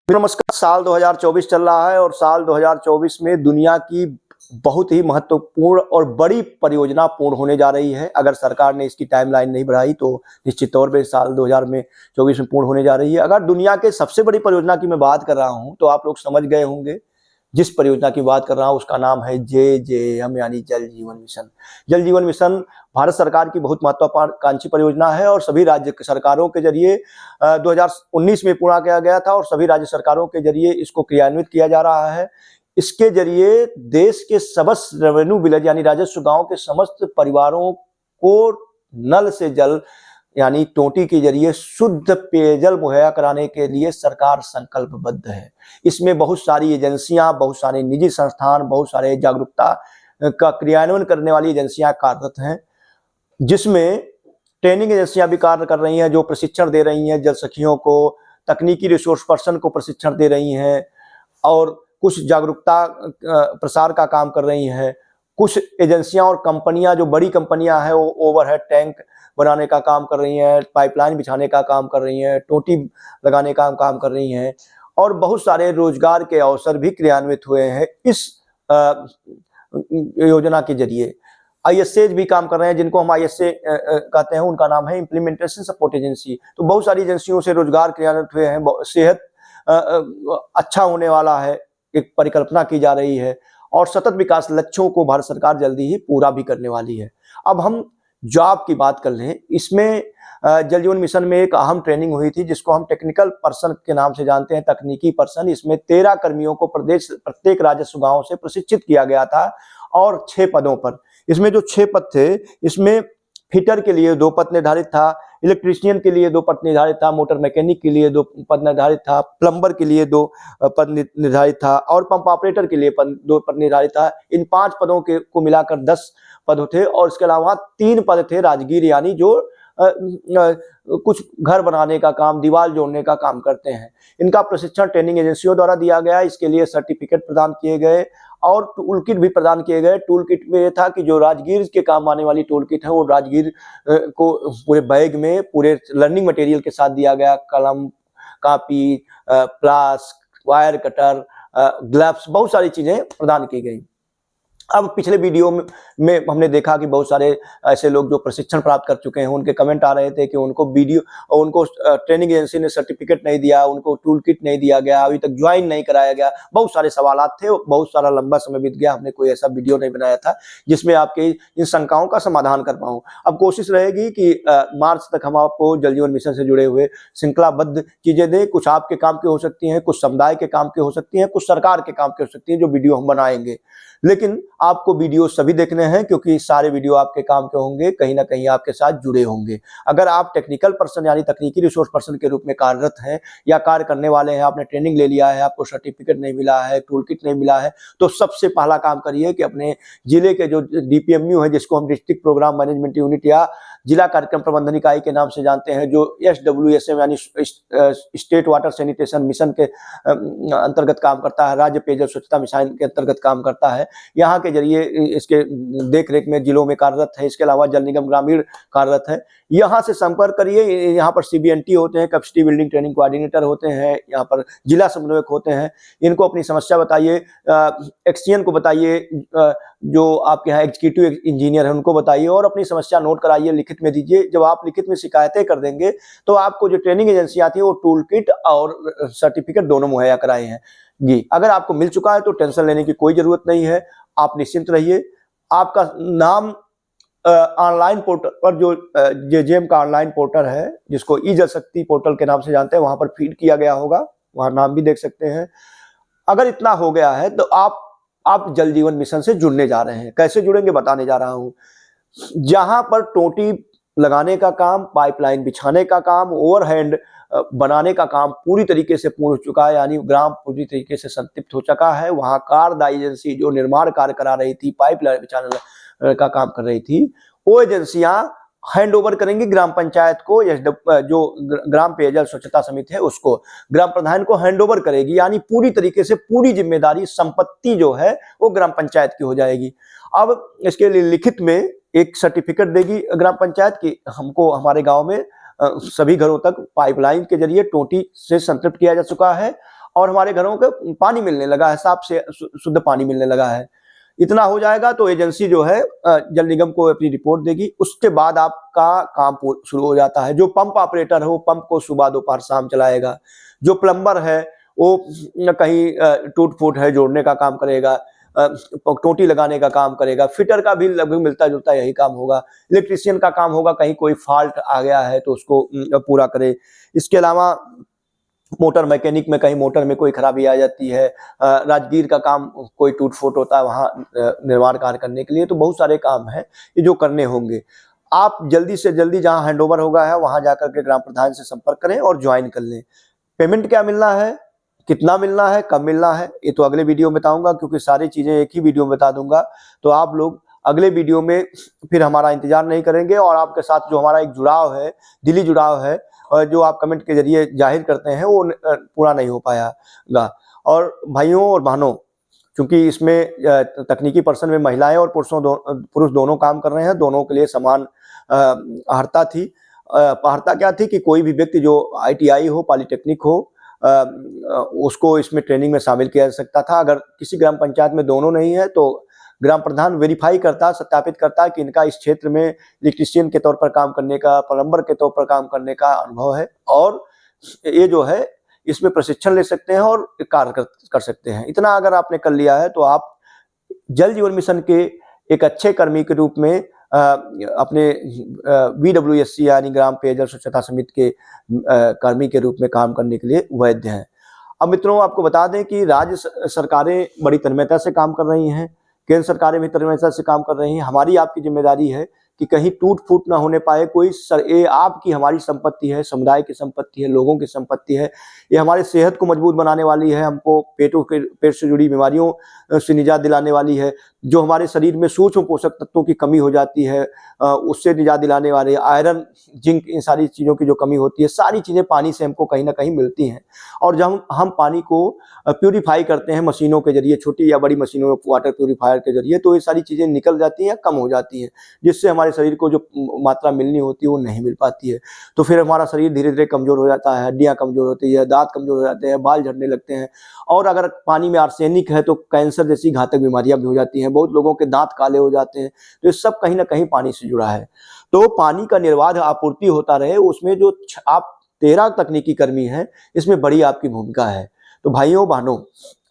नमस्कार। साल 2024 चल रहा है और साल 2024 में दुनिया की बहुत ही महत्वपूर्ण और बड़ी परियोजना पूर्ण होने जा रही है। अगर सरकार ने इसकी टाइमलाइन नहीं बढ़ाई तो निश्चित तौर पे साल 2024 में पूर्ण होने जा रही है। अगर दुनिया के सबसे बड़ी परियोजना की मैं बात कर रहा हूं तो आप लोग समझ गए होंगे। जिस परियोजना की बात कर रहा हूं उसका नाम है JJM यानी जल जीवन मिशन। जल जीवन मिशन भारत सरकार की बहुत महत्वाकांक्षी परियोजना है और सभी राज्य सरकारों के जरिए 2019 में पूरा किया गया था और सभी राज्य सरकारों के जरिए इसको क्रियान्वित किया जा रहा है। इसके जरिए देश के समस्त रेवेन्यू विलेज यानी राजस्व गांव के समस्त परिवारों को नल से जल यानी टोटी के जरिए शुद्ध पेयजल मुहैया कराने के लिए सरकार संकल्पबद्ध है। इसमें बहुत सारी एजेंसियां, बहुत सारे निजी संस्थान, बहुत सारे जागरूकता का क्रियान्वयन करने वाली एजेंसियां कार्यरत हैं, जिसमें ट्रेनिंग एजेंसियां भी कार्य कर रही हैं जो प्रशिक्षण दे रही हैं जल सखियों को, तकनीकी रिसोर्स पर्सन को प्रशिक्षण दे रही हैं और कुछ जागरूकता प्रसार का काम कर रही हैं। कुछ एजेंसियां और कंपनियां जो बड़ी कंपनियां हैं वो ओवरहेड टैंक बनाने का काम कर रही हैं, पाइपलाइन बिछाने का काम कर रही हैं, टोटी लगाने का काम कर रही हैं और बहुत सारे रोजगार के अवसर भी क्रियान्वित हुए हैं इस योजना के जरिए। ISA भी काम कर रहे हैं, जिनको हम ISA कहते हैं, उनका नाम है इम्प्लीमेंटेशन सपोर्ट एजेंसी। तो बहुत सारी एजेंसियों से रोजगार क्रियान्वित हुए हैं। सेहत अच्छा होने वाला है, एक परिकल्पना की जा रही है और सतत विकास लक्ष्यों को भारत सरकार जल्दी ही पूरा भी करने वाली है। अब हम जॉब की बात कर लें। इसमें जल जीवन मिशन में एक अहम ट्रेनिंग हुई थी जिसको हम टेक्निकल पर्सन के नाम से जानते हैं, तकनीकी पर्सन। इसमें 13 कर्मियों को प्रत्येक राजस्व गांव से प्रशिक्षित किया गया था और 6 पदों पर। इसमें जो 6 पद थे, इसमें फिटर के लिए 2 पद निर्धारित था, इलेक्ट्रीशियन के लिए 2 पद निर्धारित था, मोटर मैकेनिक के लिए 2 पद निर्धारित था, प्लम्बर के लिए 2 पद निर्धारित था और पंप ऑपरेटर के लिए 2 पद निर्धारित था। इन 5 पदों के को मिलाकर 10 पद थे और इसके अलावा 3 पद थे राजगीर यानी जो कुछ घर बनाने का काम, दीवार जोड़ने का काम करते हैं। इनका प्रशिक्षण ट्रेनिंग एजेंसियों द्वारा दिया गया। इसके लिए सर्टिफिकेट प्रदान किए गए और टूल किट भी प्रदान किए गए। टूल किट में यह था कि जो राजगीर के काम आने वाली टूल किट है वो राजगीर को पूरे बैग में पूरे लर्निंग मटेरियल के साथ दिया गया। कलम, कापी, प्लास, वायर कटर, ग्लव्स, बहुत सारी चीजें प्रदान की गई। अब पिछले वीडियो में हमने देखा कि बहुत सारे ऐसे लोग जो प्रशिक्षण प्राप्त कर चुके हैं, उनके कमेंट आ रहे थे कि उनको ट्रेनिंग एजेंसी ने सर्टिफिकेट नहीं दिया, उनको टूल किट नहीं दिया गया, अभी तक ज्वाइन नहीं कराया गया। बहुत सारे सवालात थे, बहुत सारा लंबा समय बीत गया। हमने कोई ऐसा वीडियो नहीं बनाया था जिसमें आपके इन शंकाओं का समाधान कर पाऊँ। अब कोशिश रहेगी कि मार्च तक हम आपको जल जीवन मिशन से जुड़े हुए श्रृंखलाबद्ध चीजें दें। कुछ आपके काम की हो सकती हैं, कुछ समुदाय के काम की हो सकती हैं, कुछ सरकार के काम की हो सकती हैं, जो वीडियो हम बनाएंगे। लेकिन आपको वीडियो सभी देखने हैं क्योंकि सारे वीडियो आपके काम के होंगे, कहीं ना कहीं आपके साथ जुड़े होंगे। अगर आप टेक्निकल पर्सन यानी तकनीकी रिसोर्स पर्सन के रूप में कार्यरत हैं या कार्य करने वाले हैं, आपने ट्रेनिंग ले लिया है, आपको सर्टिफिकेट नहीं मिला है, टूल किट नहीं मिला है, तो सबसे पहला काम करिए कि अपने जिले के जो DPMU है, जिसको हम डिस्ट्रिक्ट प्रोग्राम मैनेजमेंट यूनिट या जिला कार्यक्रम प्रबंधन इकाई के नाम से जानते हैं, जो SWSM यानी स्टेट वाटर सैनिटेशन मिशन के अंतर्गत काम करता है, राज्य पेयजल स्वच्छता मिशन के अंतर्गत काम करता है, यहाँ के जरिए इसके देख रेख में जिलों में कार्यरत है। इसके अलावा जल निगम ग्रामीण कार्यरत है, यहाँ से संपर्क करिए। यहाँ पर CBNT होते हैं, कैपेसिटी बिल्डिंग ट्रेनिंग कोऑर्डिनेटर होते हैं, यहाँ पर जिला समन्वयक होते हैं। इनको अपनी समस्या बताइए, एक्सटीएन को बताइए, जो आपके यहाँ एग्जीक्यूटिव इंजीनियर है उनको बताइए और अपनी समस्या नोट कराइए, लिखित में दीजिए। जब आप लिखित में शिकायतें कर देंगे तो आपको जो ट्रेनिंग एजेंसी आती है वो टूल किट और सर्टिफिकेट दोनों मुहैया कराए हैं जी। अगर आपको मिल चुका है तो टेंशन लेने की कोई जरूरत नहीं है, आप निश्चिंत रहिए। आपका नाम ऑनलाइन पोर्टल पर, जो JJM का ऑनलाइन पोर्टल है जिसको ई जल शक्ति पोर्टल के नाम से जानते हैं, वहां पर फीड किया गया होगा, वहां नाम भी देख सकते हैं। अगर इतना हो गया है तो आप जल जीवन मिशन से जुड़ने जा रहे हैं। कैसे जुड़ेंगे बताने जा रहा हूं। जहां पर टोटी लगाने का काम, पाइपलाइन बिछाने का काम, ओवरहेड बनाने का काम पूरी तरीके से पूर्ण हो चुका है, यानी ग्राम पूरी तरीके से संतृप्त हो चुका है, वहां कार्यदायी एजेंसी जो निर्माण कार्य करा रही थी, पाइपलाइन बिछाने का काम कर रही थी, वो एजेंसियां हैंड ओवर करेंगी ग्राम पंचायत को, जो ग्राम पेयजल स्वच्छता समिति है उसको, ग्राम प्रधान को हैंड ओवर करेगी। यानी पूरी तरीके से पूरी जिम्मेदारी, संपत्ति जो है वो ग्राम पंचायत की हो जाएगी। अब इसके लिए लिखित में एक सर्टिफिकेट देगी ग्राम पंचायत की, हमको हमारे गांव में सभी घरों तक पाइपलाइन के जरिए टोटी से संतृप्त किया जा चुका है और हमारे घरों को पानी मिलने लगा है, साफ से शुद्ध पानी मिलने लगा है। इतना हो जाएगा तो एजेंसी जो है जल निगम को अपनी रिपोर्ट देगी, उसके बाद आपका काम शुरू हो जाता है। जो पंप ऑपरेटर है वो पंप को सुबह दोपहर शाम चलाएगा, जो प्लम्बर है वो कहीं टूट फूट है जोड़ने का काम करेगा, टोटी लगाने का काम करेगा, फिटर का भी लगभग मिलता जुलता यही काम होगा, इलेक्ट्रीशियन का काम होगा कहीं कोई फॉल्ट आ गया है तो उसको पूरा करे। इसके अलावा मोटर मैकेनिक में कहीं मोटर में कोई खराबी आ जाती है, राजगीर का काम कोई टूट फूट होता है वहाँ निर्माण कार्य करने के लिए, तो बहुत सारे काम हैं ये जो करने होंगे। आप जल्दी से जल्दी जहाँ हैंडओवर होगा है वहाँ जाकर के ग्राम प्रधान से संपर्क करें और ज्वाइन कर लें। पेमेंट क्या मिलना है, कितना मिलना है, कब मिलना है, ये तो अगले वीडियो में बताऊंगा, क्योंकि सारी चीजें एक ही वीडियो में बता दूंगा। तो आप लोग अगले वीडियो में फिर हमारा इंतजार नहीं करेंगे और आपके साथ जो हमारा एक जुड़ाव है, दिली जुड़ाव है, और जो आप कमेंट के जरिए जाहिर करते हैं वो पूरा नहीं हो पाएगा। और भाइयों और बहनों, क्योंकि इसमें तकनीकी पर्सन में महिलाएं और पुरुष दोनों काम कर रहे हैं, दोनों के लिए समान अर्हता थी। अर्हता क्या थी कि कोई भी व्यक्ति जो ITI हो, पॉलिटेक्निक हो, उसको इसमें ट्रेनिंग में शामिल किया जा सकता था। अगर किसी ग्राम पंचायत में दोनों नहीं है तो ग्राम प्रधान वेरीफाई करता, सत्यापित करता कि इनका इस क्षेत्र में इलेक्ट्रीशियन के तौर पर काम करने का, प्लम्बर के तौर पर काम करने का अनुभव है और ये जो है इसमें प्रशिक्षण ले सकते हैं और कार्य कर सकते हैं। इतना अगर आपने कर लिया है तो आप जल जीवन मिशन के एक अच्छे कर्मी के रूप में अपने BWSC यानी ग्राम पेयजल स्वच्छता समिति के कर्मी के रूप में काम करने के लिए वैध हैं। अब मित्रों, आपको बता दें कि राज्य सरकारें बड़ी तन्मयता से काम कर रही हैं, केंद्र सरकारें भी तन्मयता से काम कर रही हैं। हमारी आपकी जिम्मेदारी है कि कहीं टूट फूट ना होने पाए कोई। ये आपकी हमारी संपत्ति है, समुदाय की संपत्ति है, लोगों की संपत्ति है। ये हमारी सेहत को मजबूत बनाने वाली है, हमको पेट से जुड़ी बीमारियों से निजात दिलाने वाली है। जो हमारे शरीर में सूक्ष्म पोषक तत्वों की कमी हो जाती है उससे निजात दिलाने वाले, आयरन, जिंक, इन सारी चीज़ों की जो कमी होती है, सारी चीज़ें पानी से हमको कहीं ना कहीं मिलती हैं। और जब हम पानी को प्यूरीफाई करते हैं मशीनों के जरिए, छोटी या बड़ी मशीनों, वाटर प्यूरीफायर के जरिए, तो ये सारी चीज़ें निकल जाती हैं, कम हो जाती हैं, जिससे हमारे शरीर को जो मात्रा मिलनी होती है वो नहीं मिल पाती है। तो फिर हमारा शरीर धीरे धीरे कमज़ोर हो जाता है, हड्डियाँ कमज़ोर होती है, दांत कमज़ोर हो जाते हैं, बाल झड़ने लगते हैं। और अगर पानी में आर्सेनिक है तो कैंसर जैसी घातक बीमारियां भी हो जाती हैं, बहुत लोगों के दांत काले हो जाते हैं। तो ये सब कहीं ना कहीं पानी से जुड़ा है। तो पानी का निर्बाध आपूर्ति होता रहे, उसमें जो आप 13 तकनीकी कर्मी हैं, इसमें बड़ी आपकी भूमिका है। तो भाइयों बहनों,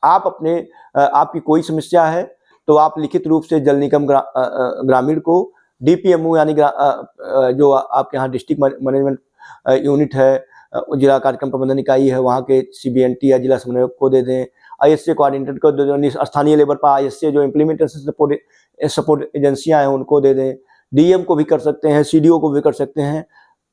आप अपने आपकी कोई समस्या है तो आप लिखित रूप से जल निगम ग्रामीण को, DPMO यानी जो आपके यहाँ डिस्ट्रिक्ट मैनेजमेंट यूनिट है, जिला कार्यक्रम प्रबंधन इकाई है, वहाँ के CBNT या जिला समन्वयक को दे दें, ISA कोऑर्डिनेटर को दे दें, स्थानीय लेवल पर ISA जो इम्प्लीमेंटेशन सपोर्ट एजेंसियाँ हैं उनको दे दें, DM को भी कर सकते हैं, CDO को भी कर सकते हैं।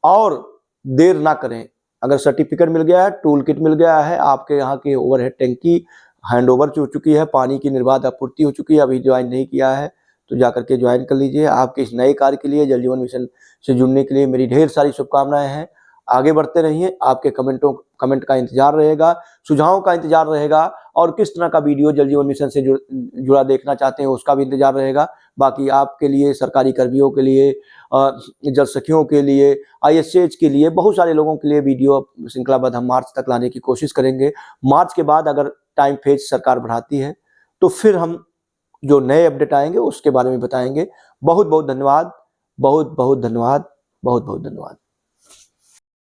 और देर ना करें, अगर सर्टिफिकेट मिल गया है, टूल किट मिल गया है, आपके यहाँ की ओवरहेड टैंकी हैंडओवर हो चुकी है, पानी की निर्बाध आपूर्ति हो चुकी है, अभी ज्वाइन नहीं किया है तो जाकर के ज्वाइन कर लीजिए। आपके इस नए कार्य के लिए, जल जीवन मिशन से जुड़ने के लिए मेरी ढेर सारी शुभकामनाएं हैं। आगे बढ़ते रहिए, आपके कमेंट का इंतजार रहेगा, सुझावों का इंतजार रहेगा, और किस तरह का वीडियो जल जीवन मिशन से जुड़ा देखना चाहते हैं उसका भी इंतजार रहेगा। बाकी आपके लिए, सरकारी कर्मियों के लिए, जल सखियों के लिए, ISH के लिए, बहुत सारे लोगों के लिए वीडियो श्रृंखलाबद्ध हम मार्च तक लाने की कोशिश करेंगे। मार्च के बाद अगर टाइम फेज सरकार बढ़ाती है तो फिर हम जो नए अपडेट आएंगे उसके बारे में बताएंगे। बहुत बहुत धन्यवाद, बहुत बहुत धन्यवाद, बहुत बहुत धन्यवाद।